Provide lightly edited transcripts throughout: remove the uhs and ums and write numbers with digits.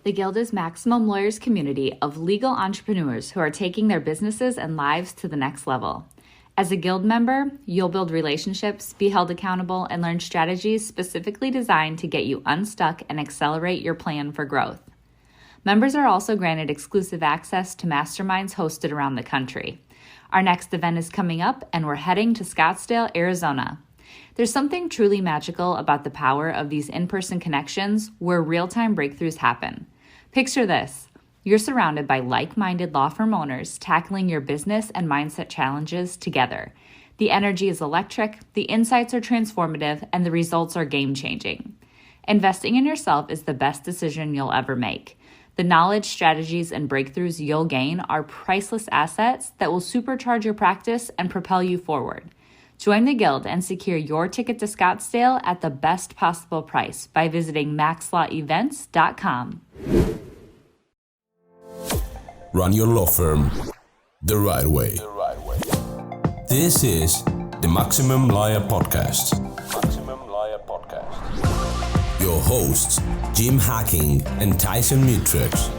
The Guild is Maximum Lawyers' community of legal entrepreneurs who are taking their businesses and lives to the next level. As a Guild member, you'll build relationships, be held accountable, and learn strategies specifically designed to get you unstuck and accelerate your plan for growth. Members are also granted exclusive access to masterminds hosted around the country. Our next event is coming up, and we're heading to Scottsdale, Arizona. There's something truly magical about the power of these in-person connections where real-time breakthroughs happen. Picture this. You're surrounded by like-minded law firm owners tackling your business and mindset challenges together. The energy is electric, the insights are transformative, and the results are game-changing. Investing in yourself is the best decision you'll ever make. The knowledge, strategies, and breakthroughs you'll gain are priceless assets that will supercharge your practice and propel you forward. Join the Guild and secure your ticket to Scottsdale at the best possible price by visiting maxlawevents.com. Run your law firm the right way. This is the Maximum Lawyer Podcast. Your hosts, Jim Hacking and Tyson Mutrux.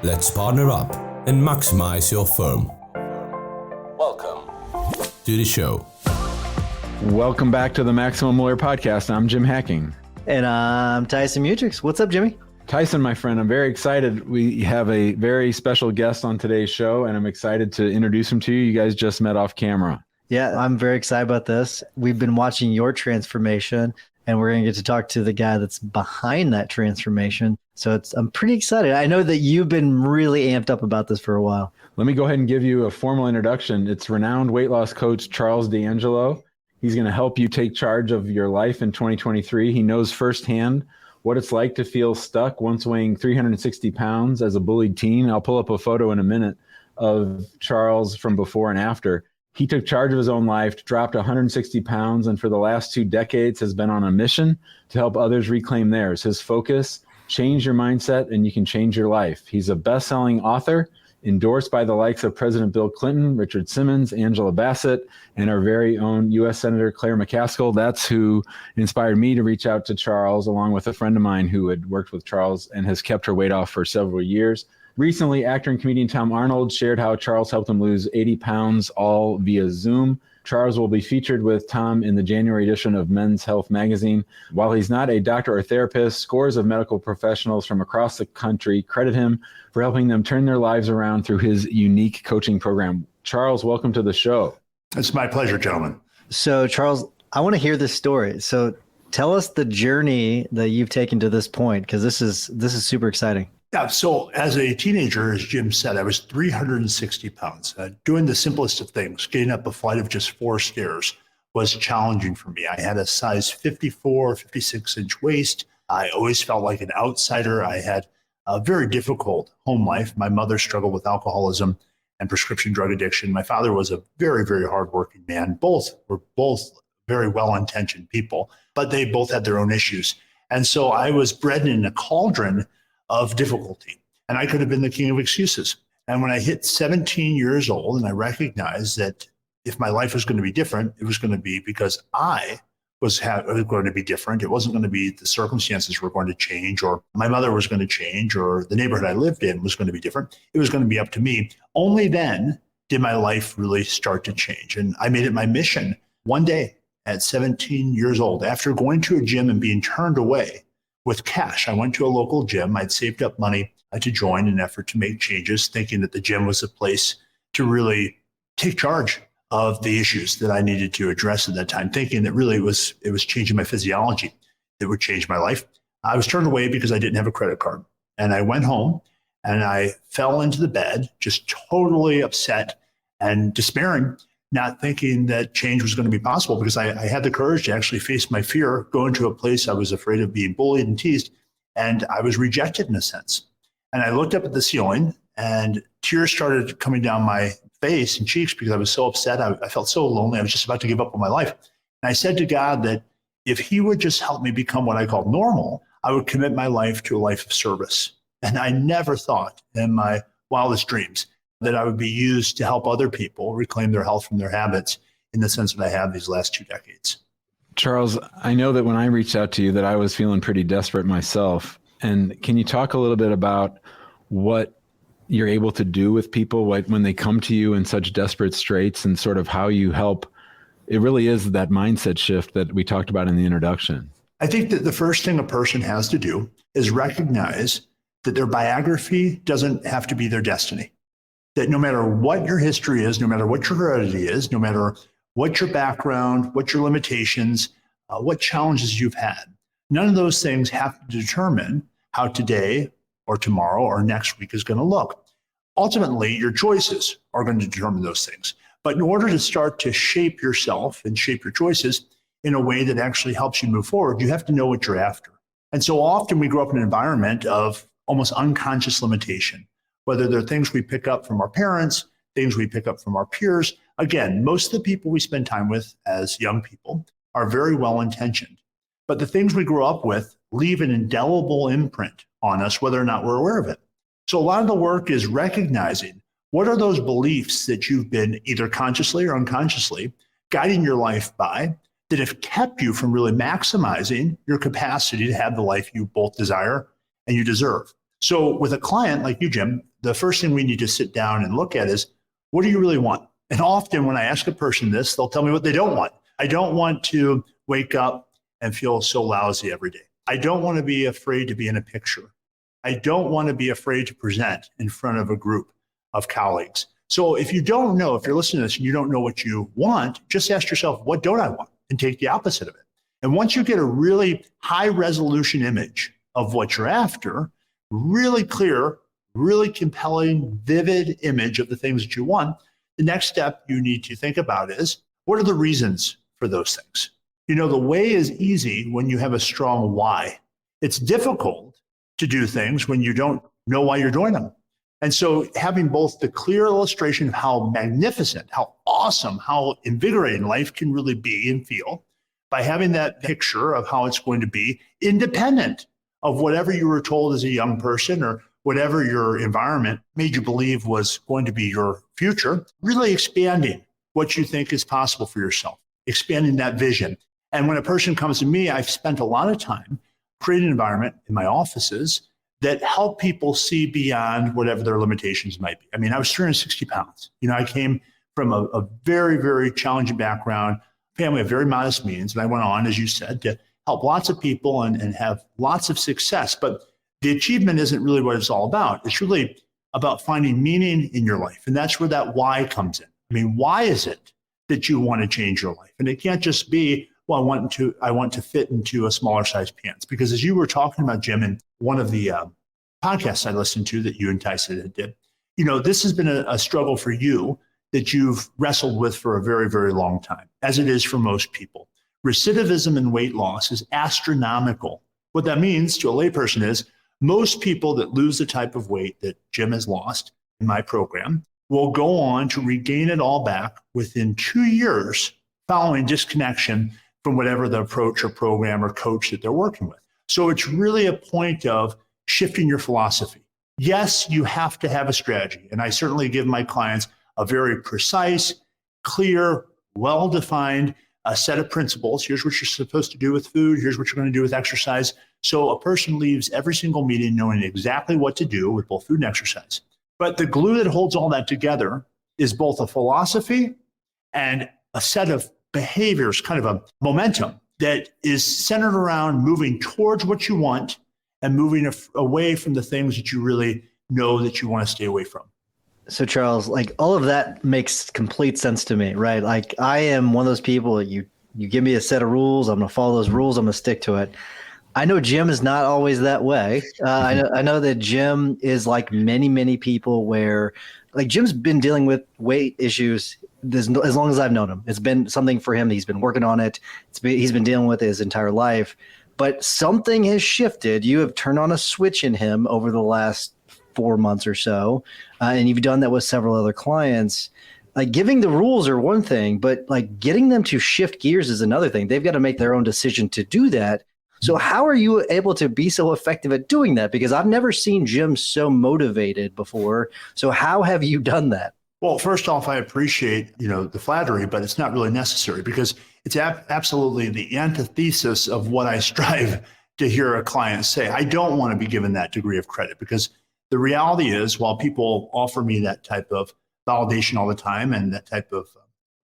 Let's partner up and maximize your firm. Welcome to the show. Welcome back to the Maximum Lawyer Podcast. I'm Jim Hacking. And I'm Tyson Mutrux. What's up, Jimmy? Tyson, my friend, I'm very excited. We have a very special guest on today's show, and I'm excited to introduce him to you. You guys just met off camera. Yeah, I'm very excited about this. We've been watching your transformation, and we're going to get to talk to the guy that's behind that transformation. So I'm pretty excited. I know that you've been really amped up about this for a while. Let me go ahead and give you a formal introduction. It's renowned weight loss coach Charles D'Angelo. He's going to help you take charge of your life in 2023. He knows firsthand what it's like to feel stuck once weighing 360 pounds as a bullied teen. I'll pull up a photo in a minute of Charles from before and after. He took charge of his own life, dropped 160 pounds, and for the last 2 decades has been on a mission to help others reclaim theirs. His focus, change your mindset and you can change your life. He's a best-selling author, endorsed by the likes of President Bill Clinton, Richard Simmons, Angela Bassett, and our very own U.S. Senator Claire McCaskill. That's who inspired me to reach out to Charles, along with a friend of mine who had worked with Charles and has kept her weight off for several years. Recently, actor and comedian Tom Arnold shared how Charles helped him lose 80 pounds, all via Zoom. Charles will be featured with Tom in the January edition of Men's Health magazine. While he's not a doctor or therapist, scores of medical professionals from across the country credit him for helping them turn their lives around through his unique coaching program. Charles, welcome to the show. It's my pleasure, gentlemen. So, Charles, I want to hear this story. So tell us the journey that you've taken to this point, because this is super exciting. Yeah. So as a teenager, as Jim said, I was 360 pounds. Doing the simplest of things, getting up a flight of just 4 stairs was challenging for me. I had a size 54, 56-inch waist. I always felt like an outsider. I had a very difficult home life. My mother struggled with alcoholism and prescription drug addiction. My father was a very, very hardworking man. Both were very well-intentioned people, but they both had their own issues. And so I was bred in a cauldron of difficulty, and I could have been the king of excuses. And when I hit 17 years old and I recognized that if my life was going to be different, it was going to be because I was going to be different. It wasn't going to be the circumstances were going to change, or my mother was going to change, or the neighborhood I lived in was going to be different. It was going to be up to me. Only then did my life really start to change. And I made it my mission one day at 17 years old, after going to a gym and being turned away with cash. I went to a local gym. I'd saved up money to join in an effort to make changes, thinking that the gym was a place to really take charge of the issues that I needed to address at that time, thinking that really it was changing my physiology that would change my life. I was turned away because I didn't have a credit card. And I went home and I fell into the bed, just totally upset and despairing, not thinking that change was going to be possible, because I had the courage to actually face my fear, go into a place I was afraid of being bullied and teased, and I was rejected in a sense. And I looked up at the ceiling and tears started coming down my face and cheeks because I was so upset. I felt so lonely. I was just about to give up on my life. And I said to God that if he would just help me become what I call normal, I would commit my life to a life of service. And I never thought in my wildest dreams that I would be used to help other people reclaim their health from their habits in the sense that I have these last 2 decades. Charles, I know that when I reached out to you that I was feeling pretty desperate myself. And can you talk a little bit about what you're able to do with people when they come to you in such desperate straits, and sort of how you help? It really is that mindset shift that we talked about in the introduction. I think that the first thing a person has to do is recognize that their biography doesn't have to be their destiny. That no matter what your history is, no matter what your heredity is, no matter what your background, what your limitations, what challenges you've had, none of those things have to determine how today or tomorrow or next week is going to look. Ultimately, your choices are going to determine those things. But in order to start to shape yourself and shape your choices in a way that actually helps you move forward, you have to know what you're after. And so often we grow up in an environment of almost unconscious limitation, whether they're things we pick up from our parents, things we pick up from our peers. Again, most of the people we spend time with as young people are very well-intentioned. But the things we grow up with leave an indelible imprint on us, whether or not we're aware of it. So a lot of the work is recognizing what are those beliefs that you've been either consciously or unconsciously guiding your life by that have kept you from really maximizing your capacity to have the life you both desire and you deserve. So with a client like you, Jim, the first thing we need to sit down and look at is, what do you really want? And often when I ask a person this, they'll tell me what they don't want. I don't want to wake up and feel so lousy every day. I don't want to be afraid to be in a picture. I don't want to be afraid to present in front of a group of colleagues. So if you don't know, if you're listening to this and you don't know what you want, just ask yourself, what don't I want? And take the opposite of it. And once you get a really high resolution image of what you're after, really clear, really compelling, vivid image of the things that you want, the next step you need to think about is, what are the reasons for those things? You know, the way is easy when you have a strong why. It's difficult to do things when you don't know why you're doing them. And so having both the clear illustration of how magnificent, how awesome, how invigorating life can really be and feel, by having that picture of how it's going to be independent of whatever you were told as a young person or whatever your environment made you believe was going to be your future, really expanding what you think is possible for yourself, expanding that vision. And when a person comes to me, I've spent a lot of time creating an environment in my offices that help people see beyond whatever their limitations might be. I mean, I was 360 pounds. You know, I came from a very, very challenging background, family of very modest means. And I went on, as you said, to help lots of people and have lots of success. But the achievement isn't really what it's all about. It's really about finding meaning in your life. And that's where that why comes in. I mean, why is it that you want to change your life? And it can't just be, well, I want to fit into a smaller size pants. Because as you were talking about, Jim, in one of the podcasts I listened to that you and Tyson did, you know, this has been a struggle for you that you've wrestled with for a very, very long time, as it is for most people. Recidivism in weight loss is astronomical. What that means to a layperson is most people that lose the type of weight that Jim has lost in my program will go on to regain it all back within 2 years following disconnection from whatever the approach or program or coach that they're working with. So it's really a point of shifting your philosophy. Yes, you have to have a strategy. And I certainly give my clients a very precise, clear, well-defined set of principles. Here's what you're supposed to do with food. Here's what you're going to do with exercise. So a person leaves every single meeting knowing exactly what to do with both food and exercise. But the glue that holds all that together is both a philosophy and a set of behaviors, kind of a momentum that is centered around moving towards what you want and moving away from the things that you really know that you want to stay away from. So Charles, like all of that makes complete sense to me, right? Like I am one of those people that you give me a set of rules, I'm going to follow those rules, I'm going to stick to it. I know Jim is not always that way. I know that Jim is like many, many people where like Jim's been dealing with weight issues as long as I've known him. It's been something for him. He's been working on it. He's been dealing with it his entire life, but something has shifted. You have turned on a switch in him over the last 4 months or so. And you've done that with several other clients. Like giving the rules are one thing, but like getting them to shift gears is another thing. They've got to make their own decision to do that. So how are you able to be so effective at doing that? Because I've never seen Jim so motivated before. So how have you done that? Well, first off, I appreciate, the flattery, but it's not really necessary because it's absolutely the antithesis of what I strive to hear a client say, I don't want to be given that degree of credit, because the reality is, while people offer me that type of validation all the time and that type of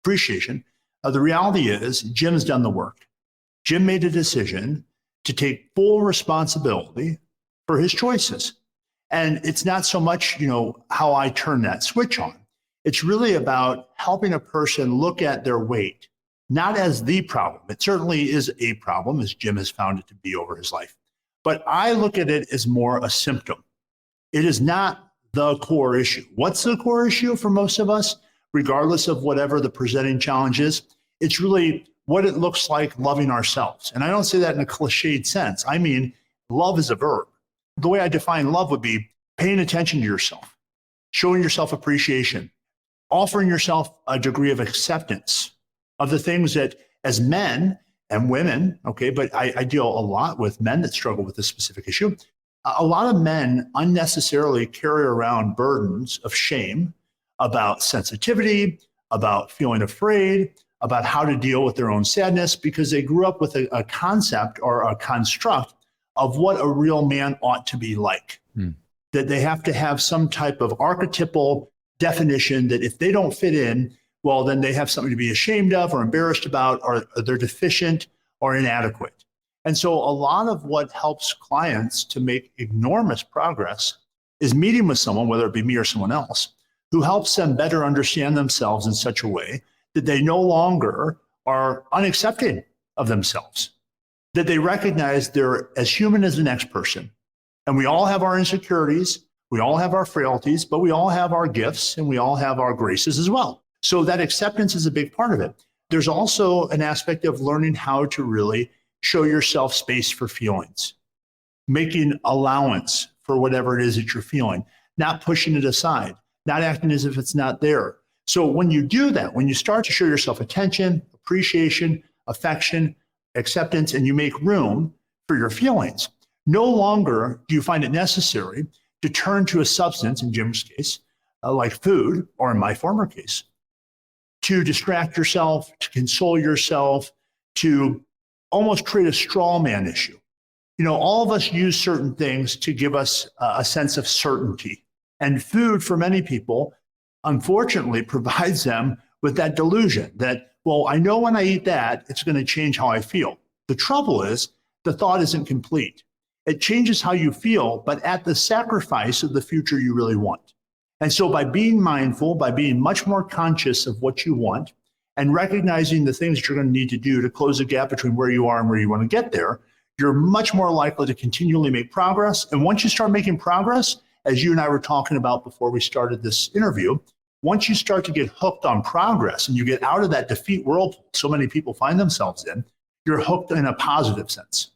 appreciation, the reality is Jim's done the work. Jim made a decision to take full responsibility for his choices. And it's not so much, how I turn that switch on. It's really about helping a person look at their weight, not as the problem. It certainly is a problem, as Jim has found it to be over his life. But I look at it as more a symptom. It is not the core issue. What's the core issue for most of us, regardless of whatever the presenting challenge is? It's really what it looks like loving ourselves. And I don't say that in a cliched sense. I mean, love is a verb. The way I define love would be paying attention to yourself, showing yourself appreciation, offering yourself a degree of acceptance of the things that, as men and women, okay, but I deal a lot with men that struggle with this specific issue. A lot of men unnecessarily carry around burdens of shame about sensitivity, about feeling afraid, about how to deal with their own sadness, because they grew up with a concept or a construct of what a real man ought to be like. That they have to have some type of archetypal definition that if they don't fit in, well, then they have something to be ashamed of or embarrassed about, or they're deficient or inadequate. And so a lot of what helps clients to make enormous progress is meeting with someone, whether it be me or someone else, who helps them better understand themselves in such a way that they no longer are unaccepting of themselves, that they recognize they're as human as the next person. And we all have our insecurities, we all have our frailties, but we all have our gifts and we all have our graces as well. So that acceptance is a big part of it. There's also an aspect of learning how to really show yourself space for feelings, making allowance for whatever it is that you're feeling, not pushing it aside, not acting as if it's not there. So when you do that, when you start to show yourself attention, appreciation, affection, acceptance, and you make room for your feelings, no longer do you find it necessary to turn to a substance, in Jim's case, like food, or in my former case, to distract yourself, to console yourself, to almost create a straw man issue. All of us use certain things to give us a sense of certainty. And food, for many people, unfortunately, provides them with that delusion that, well, I know when I eat that, it's going to change how I feel. The trouble is, the thought isn't complete. It changes how you feel, but at the sacrifice of the future you really want. And so by being mindful, by being much more conscious of what you want, and recognizing the things that you're going to need to do to close the gap between where you are and where you want to get there, you're much more likely to continually make progress. And once you start making progress, as you and I were talking about before we started this interview, once you start to get hooked on progress and you get out of that defeat whirlpool so many people find themselves in, you're hooked in a positive sense.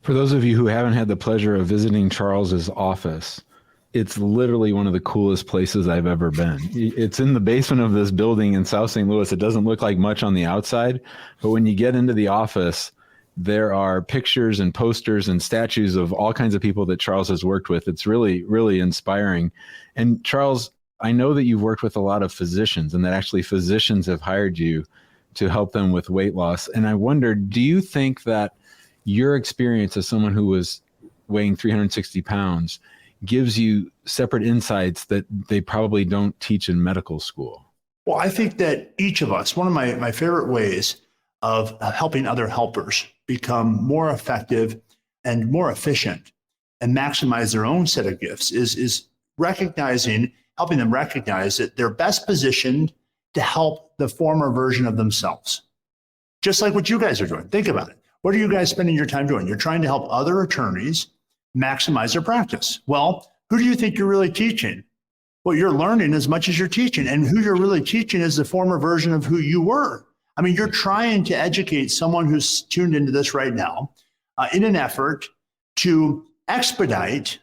For those of you who haven't had the pleasure of visiting Charles's office, it's literally one of the coolest places I've ever been. It's in the basement of this building in South St. Louis. It doesn't look like much on the outside, but when you get into the office, there are pictures and posters and statues of all kinds of people that Charles has worked with. It's really, really inspiring. And Charles, I know that you've worked with a lot of physicians, and that actually physicians have hired you to help them with weight loss. And I wondered, do you think that your experience as someone who was weighing 360 pounds gives you separate insights that they probably don't teach in medical school? Well, I think that each of us, one of my favorite ways of helping other helpers become more effective and more efficient and maximize their own set of gifts is helping them recognize that they're best positioned to help the former version of themselves. Just like what you guys are doing. Think about it. What are you guys spending your time doing? You're trying to help other attorneys maximize their practice. Well, who do you think you're really teaching? Well, you're learning as much as you're teaching. And who you're really teaching is the former version of who you were. I mean, you're trying to educate someone who's tuned into this right now in an effort to expedite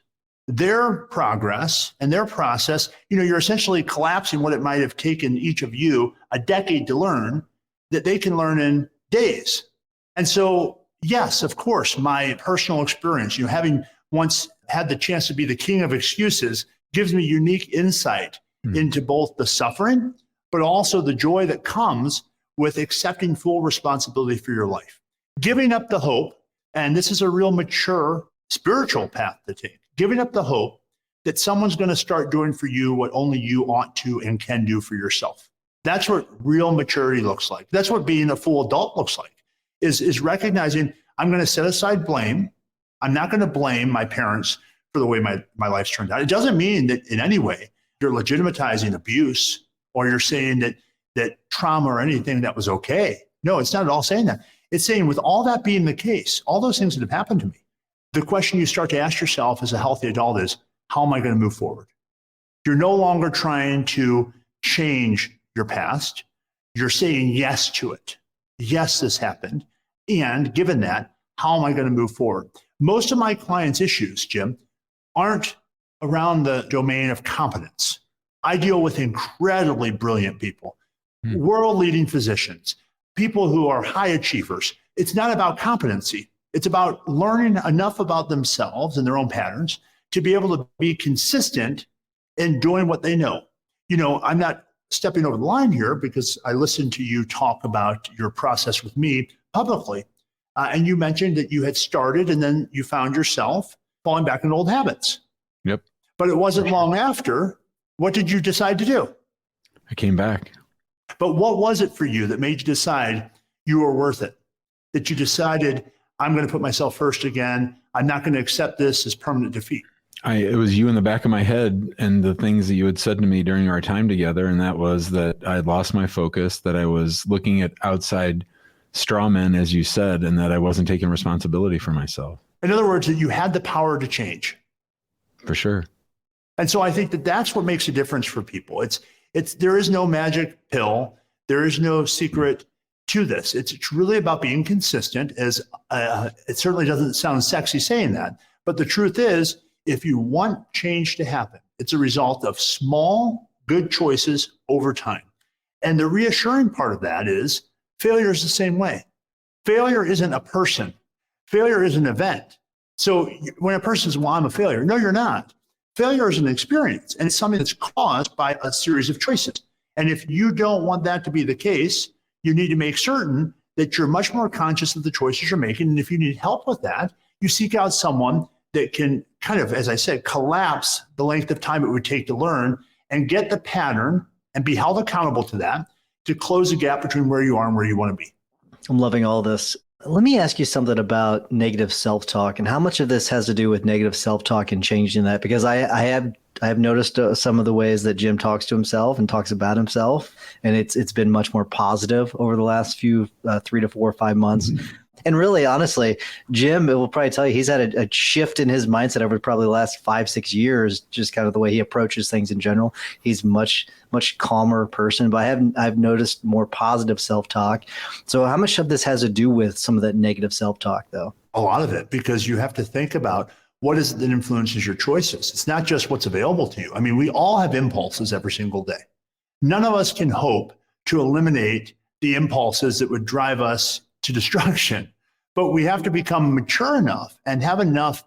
their progress and their process. You're essentially collapsing what it might have taken each of you a decade to learn that they can learn in days. And so, yes, of course, my personal experience, having once had the chance to be the king of excuses, gives me unique insight into both the suffering, but also the joy that comes with accepting full responsibility for your life. Giving up the hope And this is a real mature spiritual path to take, giving up the hope that someone's going to start doing for you what only you ought to and can do for yourself. That's what real maturity looks like. That's what being a full adult looks like, is recognizing I'm going to set aside blame. I'm not going to blame my parents for the way my life's turned out. It doesn't mean that in any way you're legitimatizing abuse or you're saying that trauma or anything that was okay. No, it's not at all saying that. It's saying with all that being the case, all those things that have happened to me, the question you start to ask yourself as a healthy adult is, how am I going to move forward? You're no longer trying to change your past. You're saying yes to it. Yes, this happened. And given that, how am I going to move forward? Most of my clients' issues, Jim, aren't around the domain of competence. I deal with incredibly brilliant people, world-leading physicians, people who are high achievers. It's not about competency. It's about learning enough about themselves and their own patterns to be able to be consistent in doing what they know. You know, I'm not stepping over the line here because I listened to you talk about your process with me publicly. And you mentioned that you had started and then you found yourself falling back into old habits. Yep. But it wasn't long after. What did you decide to do? I came back. But what was it for you that made you decide you were worth it? That you decided, I'm going to put myself first again. I'm not going to accept this as permanent defeat. It was you in the back of my head and the things that you had said to me during our time together. And that was that I had lost my focus, that I was looking at outside straw men, as you said, and that I wasn't taking responsibility for myself. In other words, that you had the power to change. For sure. And so I think that that's what makes a difference for people. There is no magic pill. There is no secret to this. It's really about being consistent. As it certainly doesn't sound sexy saying that, but the truth is, if you want change to happen, it's a result of small, good choices over time. And the reassuring part of that is failure is the same way. Failure isn't a person. Failure is an event. So when a person says, well, I'm a failure, no, you're not. Failure is an experience, and it's something that's caused by a series of choices. And if you don't want that to be the case, you need to make certain that you're much more conscious of the choices you're making. And if you need help with that, you seek out someone that can kind of, as I said, collapse the length of time it would take to learn and get the pattern and be held accountable to that to close the gap between where you are and where you want to be. I'm loving all this. Let me ask you something about negative self-talk and how much of this has to do with negative self-talk and changing that, because I have noticed some of the ways that Jim talks to himself and talks about himself, and it's been much more positive over the last few 3 to 4 or 5 months. Mm-hmm. And really, honestly, Jim will probably tell you he's had a shift in his mindset over probably the last 5-6 years, just kind of the way he approaches things in general. He's much calmer person, but I've noticed more positive self-talk. So how much of this has to do with some of that negative self-talk, though? A lot of it, because you have to think about what is it that influences your choices. It's not just what's available to you. I mean, we all have impulses every single day. None of us can hope to eliminate the impulses that would drive us to destruction. But we have to become mature enough and have enough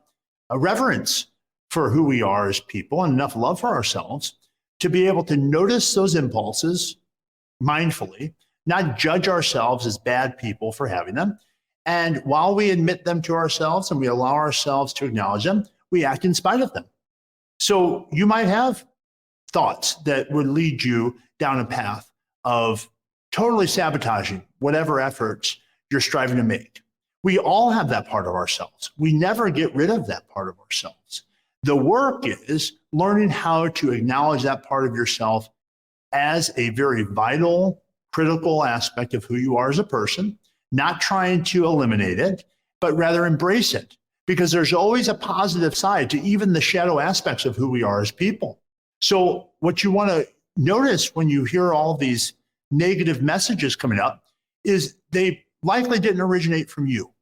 reverence for who we are as people and enough love for ourselves to be able to notice those impulses mindfully, not judge ourselves as bad people for having them. And while we admit them to ourselves and we allow ourselves to acknowledge them, we act in spite of them. So you might have thoughts that would lead you down a path of totally sabotaging whatever efforts you're striving to make. We all have that part of ourselves. We never get rid of that part of ourselves. The work is learning how to acknowledge that part of yourself as a very vital, critical aspect of who you are as a person, not trying to eliminate it, but rather embrace it. Because there's always a positive side to even the shadow aspects of who we are as people. So what you want to notice when you hear all these negative messages coming up is they likely didn't originate from you,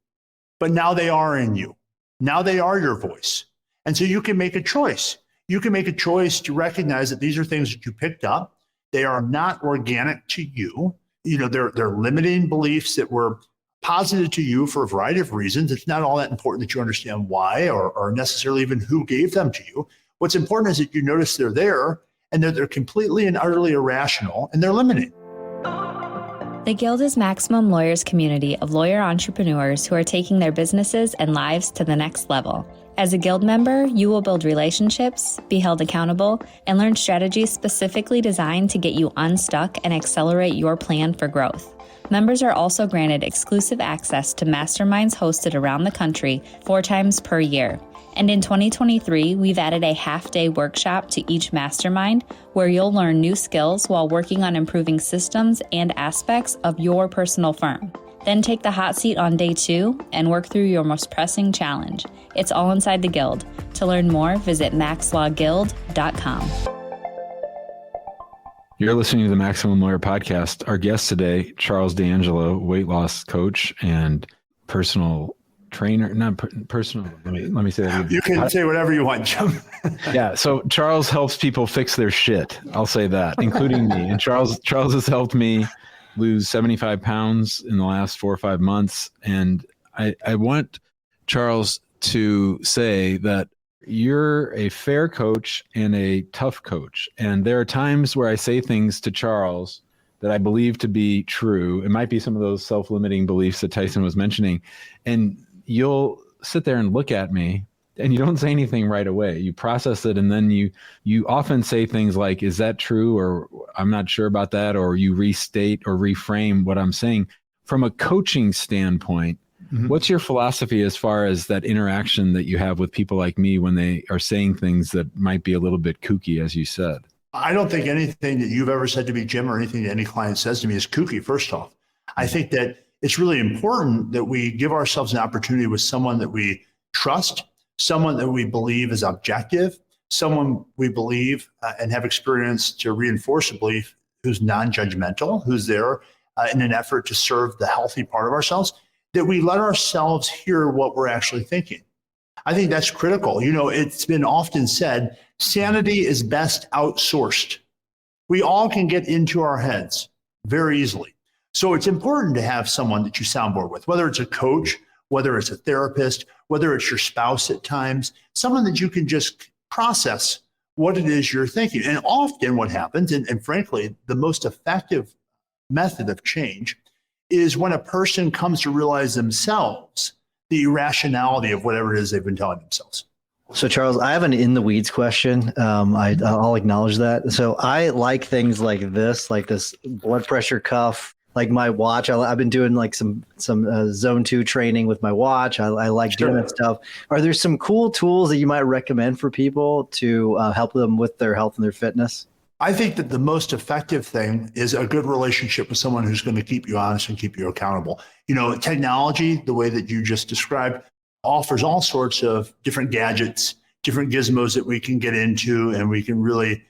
but now they are in you. Now they are your voice. And so you can make a choice. You can make a choice to recognize that these are things that you picked up. They are not organic to you. You know, they're limiting beliefs that were posited to you for a variety of reasons. It's not all that important that you understand why or necessarily even who gave them to you. What's important is that you notice they're there and that they're completely and utterly irrational and they're limiting. The Guild is Maximum Lawyers' community of lawyer entrepreneurs who are taking their businesses and lives to the next level. As a Guild member, you will build relationships, be held accountable, and learn strategies specifically designed to get you unstuck and accelerate your plan for growth. Members are also granted exclusive access to masterminds hosted around the country 4 times per year. And in 2023, we've added a half-day workshop to each mastermind where you'll learn new skills while working on improving systems and aspects of your personal firm. Then take the hot seat on day 2 and work through your most pressing challenge. It's all inside the Guild. To learn more, visit maxlawguild.com. You're listening to the Maximum Lawyer Podcast. Our guest today, Charles D'Angelo, weight loss coach and personal trainer, not personal. Let me say that again. You can say whatever you want, Jim. Yeah. So Charles helps people fix their shit. I'll say that, including me. And Charles has helped me lose 75 pounds in the last 4 or 5 months. And I want Charles to say that you're a fair coach and a tough coach. And there are times where I say things to Charles that I believe to be true. It might be some of those self-limiting beliefs that Tyson was mentioning. And you'll sit there and look at me and you don't say anything right away. You process it. And then you often say things like, is that true? Or I'm not sure about that. Or you restate or reframe what I'm saying. From a coaching standpoint, what's your philosophy as far as that interaction that you have with people like me when they are saying things that might be a little bit kooky, as you said? I don't think anything that you've ever said to me, Jim, or anything that any client says to me is kooky, first off. I think that it's really important that we give ourselves an opportunity with someone that we trust, someone that we believe is objective, someone we believe and have experience to reinforce a belief who's non-judgmental, who's there in an effort to serve the healthy part of ourselves, that we let ourselves hear what we're actually thinking. I think that's critical. You know, it's been often said, sanity is best outsourced. We all can get into our heads very easily. So it's important to have someone that you soundboard with, whether it's a coach, whether it's a therapist, whether it's your spouse at times, someone that you can just process what it is you're thinking. And often what happens, and frankly, the most effective method of change is when a person comes to realize themselves the irrationality of whatever it is they've been telling themselves. So Charles, I have an in the weeds question. I'll acknowledge that. So I like things like this blood pressure cuff, like my watch. I've been doing like some zone 2 training with my watch. I like doing that stuff. Are there some cool tools that you might recommend for people to help them with their health and their fitness? I think that the most effective thing is a good relationship with someone who's going to keep you honest and keep you accountable. You know, technology, the way that you just described, offers all sorts of different gadgets, different gizmos that we can get into, and we can really,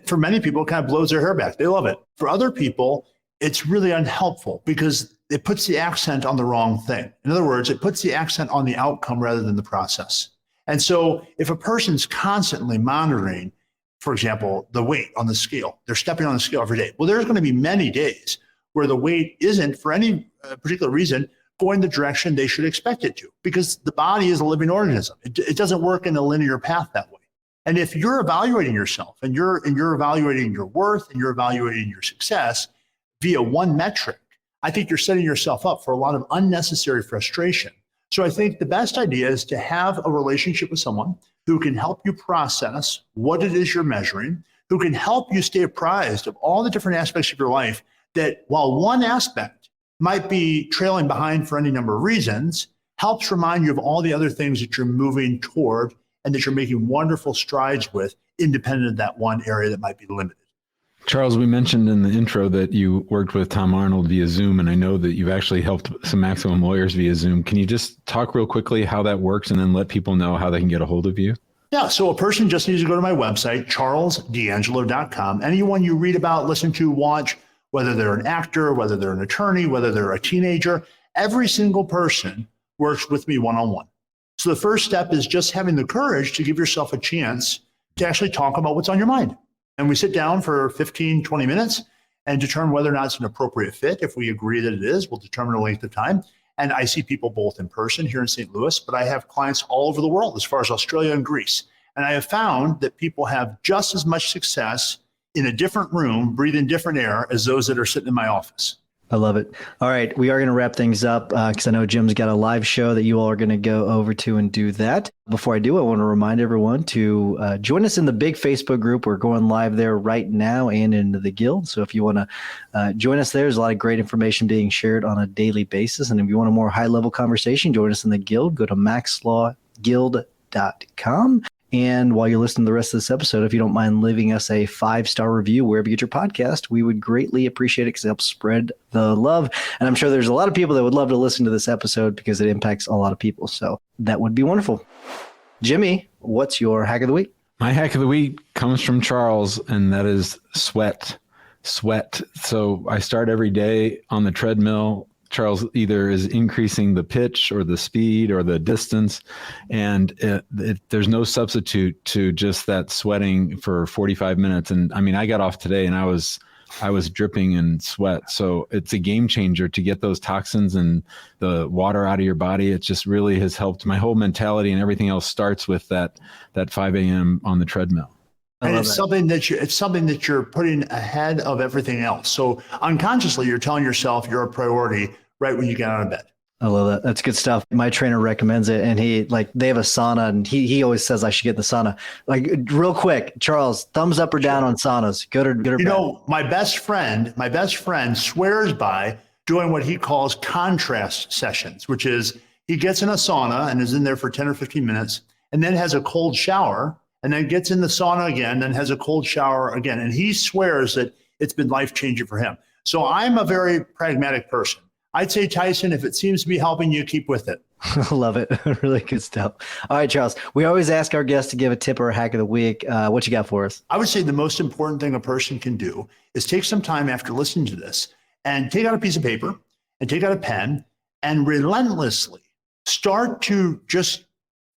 for many people, it kind of blows their hair back. They love it. For other people, it's really unhelpful because it puts the accent on the wrong thing. In other words, it puts the accent on the outcome rather than the process. And so if a person's constantly monitoring, for example, the weight on the scale, they're stepping on the scale every day. Well, there's going to be many days where the weight isn't, for any particular reason, going the direction they should expect it to, because the body is a living organism. It doesn't work in a linear path that way. And if you're evaluating yourself and you're evaluating your worth and you're evaluating your success via one metric, I think you're setting yourself up for a lot of unnecessary frustration. So I think the best idea is to have a relationship with someone who can help you process what it is you're measuring, who can help you stay apprised of all the different aspects of your life that, while one aspect might be trailing behind for any number of reasons, helps remind you of all the other things that you're moving toward and that you're making wonderful strides with, independent of that one area that might be limited. Charles, we mentioned in the intro that you worked with Tom Arnold via Zoom, and I know that you've actually helped some Maximum Lawyers via Zoom. Can you just talk real quickly how that works and then let people know how they can get a hold of you? Yeah, so a person just needs to go to my website, charlesdangelo.com. Anyone you read about, listen to, watch, whether they're an actor, whether they're an attorney, whether they're a teenager, every single person works with me one-on-one. So the first step is just having the courage to give yourself a chance to actually talk about what's on your mind. And we sit down for 15, 20 minutes and determine whether or not it's an appropriate fit. If we agree that it is, we'll determine the length of time. And I see people both in person here in St. Louis, but I have clients all over the world, as far as Australia and Greece. And I have found that people have just as much success in a different room, breathing different air, as those that are sitting in my office. I love it. All right. We are going to wrap things up because I know Jim's got a live show that you all are going to go over to and do that. Before I do, I want to remind everyone to join us in the big Facebook group. We're going live there right now and into the guild. So if you want to join us there, there's a lot of great information being shared on a daily basis. And if you want a more high-level conversation, join us in the guild. Go to maxlawguild.com. And while you're listening to the rest of this episode, if you don't mind leaving us a 5-star review wherever you get your podcast, we would greatly appreciate it because it helps spread the love. And I'm sure there's a lot of people that would love to listen to this episode because it impacts a lot of people. So that would be wonderful. Jimmy, what's your hack of the week? My hack of the week comes from Charles, and that is sweat. So I start every day on the treadmill. Charles either is increasing the pitch or the speed or the distance, and there's no substitute to just that sweating for 45 minutes. And I mean, I got off today and I was dripping in sweat. So it's a game changer to get those toxins and the water out of your body. It just really has helped. My whole mentality and everything else starts with that 5 a.m. on the treadmill. And it's something that you're putting ahead of everything else. So unconsciously, you're telling yourself you're a priority right when you get out of bed. I love that. That's good stuff. My trainer recommends it, and they have a sauna, and he always says I should get in the sauna. Like, real quick, Charles, thumbs up or down on saunas? Good or bad? My best friend swears by doing what he calls contrast sessions, which is he gets in a sauna and is in there for 10 or 15 minutes, and then has a cold shower, and then gets in the sauna again, then has a cold shower again. And he swears that it's been life-changing for him. So I'm a very pragmatic person. I'd say, Tyson, if it seems to be helping you, keep with it. I love it. Really good stuff. All right, Charles, we always ask our guests to give a tip or a hack of the week. What you got for us? I would say the most important thing a person can do is take some time after listening to this and take out a piece of paper and take out a pen and relentlessly start to just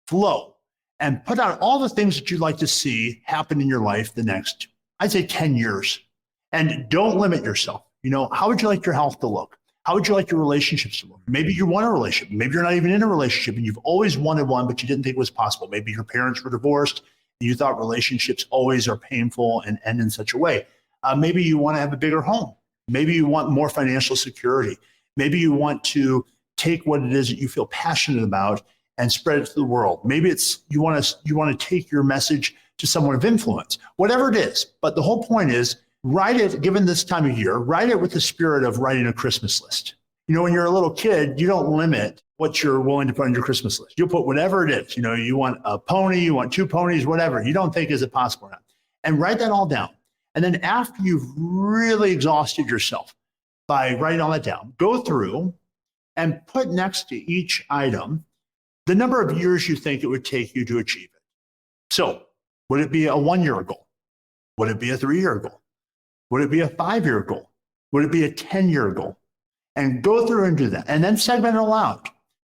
flow and put out all the things that you'd like to see happen in your life the next, I'd say 10 years. And don't limit yourself. How would you like your health to look? How would you like your relationships to look? Maybe you want a relationship. Maybe you're not even in a relationship and you've always wanted one, but you didn't think it was possible. Maybe your parents were divorced and you thought relationships always are painful and end in such a way. Maybe you want to have a bigger home. Maybe you want more financial security. Maybe you want to take what it is that you feel passionate about and spread it to the world. Maybe it's you want to take your message to someone of influence, whatever it is. But the whole point is, write it, given this time of year, write it with the spirit of writing a Christmas list. When you're a little kid, you don't limit what you're willing to put on your Christmas list. You'll put whatever it is. You want a pony, you want 2 ponies, whatever. You don't think, is it possible or not? And write that all down. And then after you've really exhausted yourself by writing all that down, go through and put next to each item the number of years you think it would take you to achieve it. So would it be a 1-year goal? Would it be a 3-year goal? Would it be a 5-year goal? Would it be a 10-year goal? And go through and do that. And then segment it all out.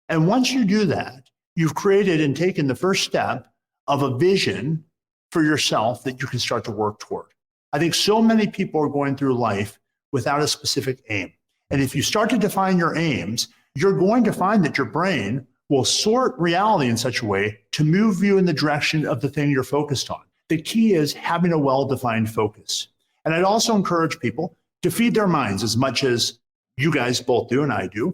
And once you do that, you've created and taken the first step of a vision for yourself that you can start to work toward. I think so many people are going through life without a specific aim. And if you start to define your aims, you're going to find that your brain will sort reality in such a way to move you in the direction of the thing you're focused on. The key is having a well-defined focus. And I'd also encourage people to feed their minds as much as you guys both do and I do.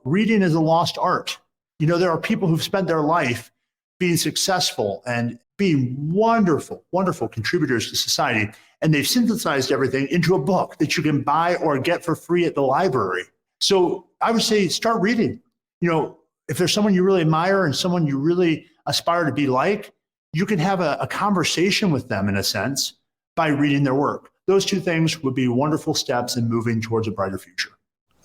Reading is a lost art. There are people who've spent their life being successful and being wonderful, wonderful contributors to society. And they've synthesized everything into a book that you can buy or get for free at the library. So I would say start reading. If there's someone you really admire and someone you really aspire to be like, you can have a conversation with them in a sense by reading their work. Those 2 things would be wonderful steps in moving towards a brighter future.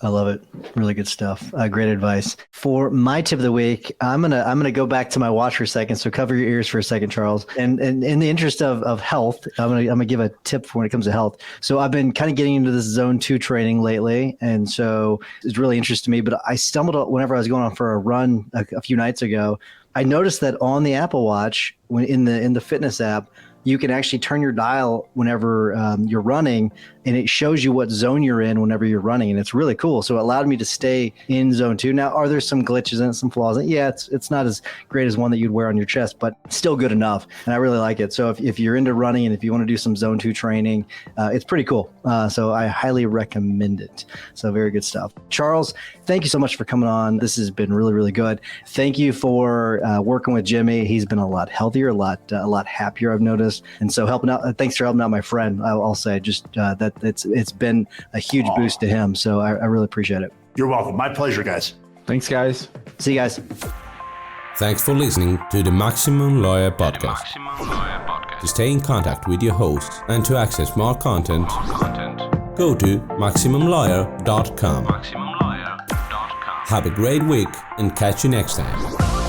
I love it. Really good stuff. Great advice. For my tip of the week, I'm gonna go back to my watch for a second. So cover your ears for a second, Charles. And in the interest of health, I'm gonna give a tip for when it comes to health. So I've been kind of getting into this zone 2 training lately, and so it's really interesting to me. But I stumbled whenever I was going on for a run a few nights ago. I noticed that on the Apple Watch, when in the fitness app, you can actually turn your dial whenever you're running, and it shows you what zone you're in whenever you're running, and it's really cool. So it allowed me to stay in zone 2. Now, are there some glitches in it, some flaws in it? Yeah, it's not as great as one that you'd wear on your chest, but still good enough, and I really like it. So if you're into running and if you want to do some zone 2 training, it's pretty cool. So I highly recommend it. So very good stuff. Charles, thank you so much for coming on. This has been really, really good. Thank you for working with Jimmy. He's been a lot healthier, a lot happier, I've noticed. And so helping out, thanks for helping out my friend. I'll say just that it's been a huge boost to him. So I really appreciate it. You're welcome. My pleasure, guys. Thanks, guys. See you guys. Thanks for listening to the Maximum Lawyer Podcast. To stay in contact with your host and to access more content, go to MaximumLawyer.com. Have a great week and catch you next time.